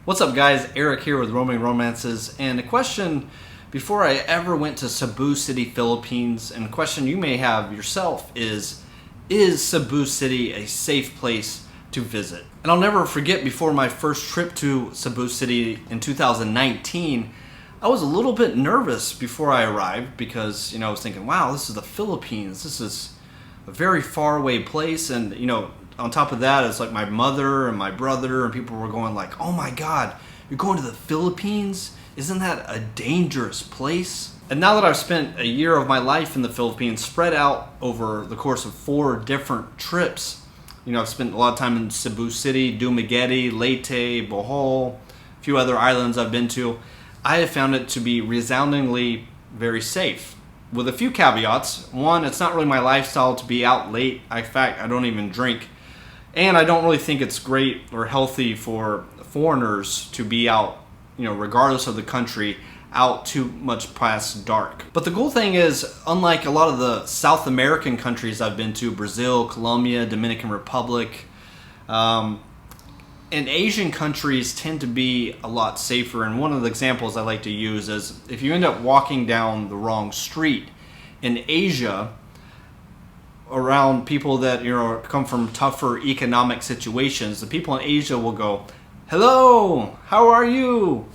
What's up, guys? Eric here with Roaming Romances, and a question before I ever went to Cebu City, Philippines, and a question you may have yourself is Cebu City a safe place to visit? And I'll never forget, before my first trip to Cebu City in 2019, I was a little bit nervous before I arrived because, I was thinking, wow, this is the Philippines. This is a very far away place, and, on top of that, it's like my mother and my brother and people were going like, oh my God, you're going to the Philippines? Isn't that a dangerous place? And now that I've spent a year of my life in the Philippines, spread out over the course of 4 different trips, I've spent a lot of time in Cebu City, Dumaguete, Leyte, Bohol, a few other islands I've been to. I have found it to be resoundingly very safe, with a few caveats. One, it's not really my lifestyle to be out late. In fact, I don't even drink. And I don't really think it's great or healthy for foreigners to be out, regardless of the country, out too much past dark. But the cool thing is, unlike a lot of the South American countries I've been to, Brazil, Colombia, Dominican Republic, and Asian countries tend to be a lot safer. And one of the examples I like to use is if you end up walking down the wrong street in Asia, around people that come from tougher economic situations, the people in Asia will go, hello, how are you?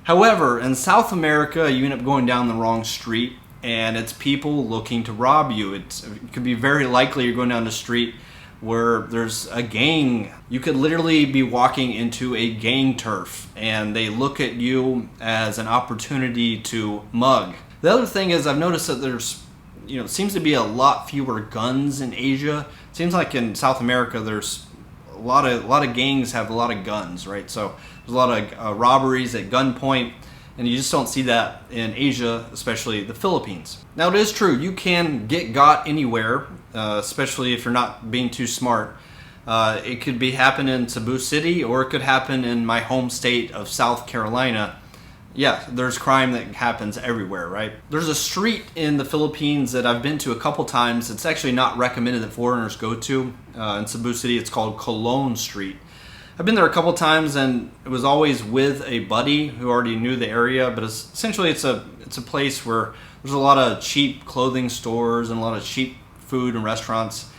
However, in South America, you end up going down the wrong street and it's people looking to rob you. It could be very likely you're going down the street where there's a gang. You could literally be walking into a gang turf and they look at you as an opportunity to mug. The other thing is, I've noticed that there's seems to be a lot fewer guns in Asia. It seems like in South America there's a lot of gangs have a lot of guns, right? So there's a lot of robberies at gunpoint, and you just don't see that in Asia, especially the Philippines. Now, it is true, you can get got anywhere, especially if you're not being too smart. It could be happen in Cebu City, or it could happen in my home state of South Carolina. Yeah, there's crime that happens everywhere, right? There's a street in the Philippines that I've been to a couple times. It's actually not recommended that foreigners go to. In Cebu City, it's called Cologne Street. I've been there a couple times, and it was always with a buddy who already knew the area. But essentially, it's a place where there's a lot of cheap clothing stores and a lot of cheap food and restaurants.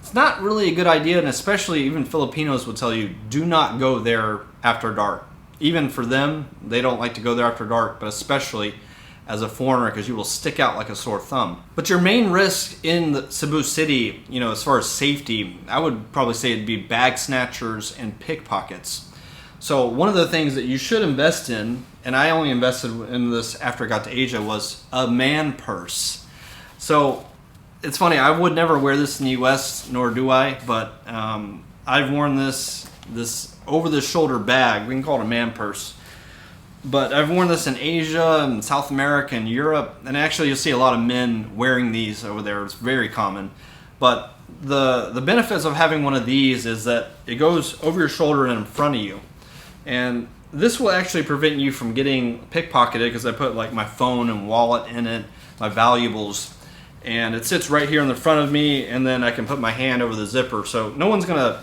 It's not really a good idea, and especially even Filipinos will tell you, do not go there after dark. Even for them, they don't like to go there after dark, but especially as a foreigner, because you will stick out like a sore thumb. But your main risk in the Cebu City, as far as safety, I would probably say it'd be bag snatchers and pickpockets. So one of the things that you should invest in, and I only invested in this after I got to Asia, was a man purse. So it's funny, I would never wear this in the US, nor do I, but I've worn this over-the-shoulder bag. We can call it a man purse. But I've worn this in Asia and South America and Europe, and actually you'll see a lot of men wearing these over there. It's very common. But the benefits of having one of these is that it goes over your shoulder and in front of you. And this will actually prevent you from getting pickpocketed, because I put like my phone and wallet in it, my valuables, and it sits right here in the front of me, and then I can put my hand over the zipper. So no one's going to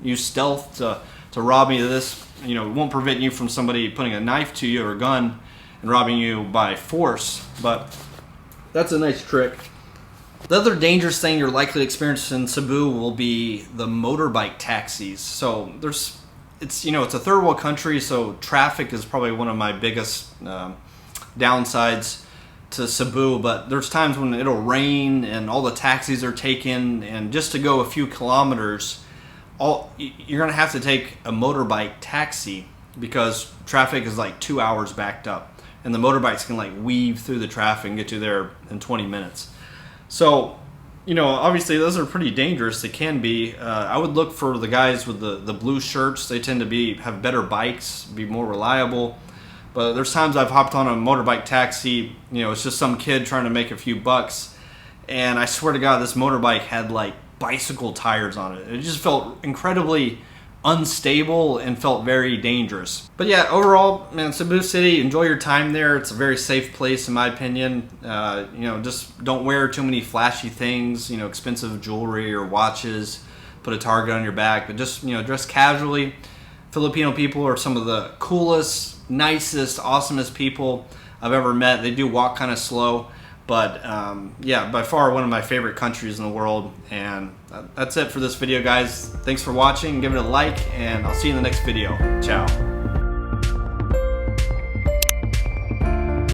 use stealth to rob me of this. It won't prevent you from somebody putting a knife to you or a gun and robbing you by force, but that's a nice trick. The other dangerous thing you're likely to experience in Cebu will be the motorbike taxis. So it's a third world country, so traffic is probably one of my biggest downsides to Cebu, but there's times when it'll rain and all the taxis are taken, and just to go a few kilometers, you're going to have to take a motorbike taxi because traffic is like 2 hours backed up, and the motorbikes can like weave through the traffic and get you there in 20 minutes. So, obviously those are pretty dangerous. They can be. I would look for the guys with the blue shirts. They tend to have better bikes, be more reliable. But there's times I've hopped on a motorbike taxi, it's just some kid trying to make a few bucks, and I swear to God, this motorbike had like bicycle tires on it. It just felt incredibly unstable and felt very dangerous. But yeah, overall, man, Cebu City, enjoy your time there. It's a very safe place in my opinion. Just don't wear too many flashy things, expensive jewelry or watches, put a target on your back, but just, dress casually. Filipino people are some of the coolest, nicest, awesomest people I've ever met. They do walk kind of slow, but yeah, by far one of my favorite countries in the world. And that's it for this video, guys. Thanks for watching. Give it a like, and I'll see you in the next video. Ciao.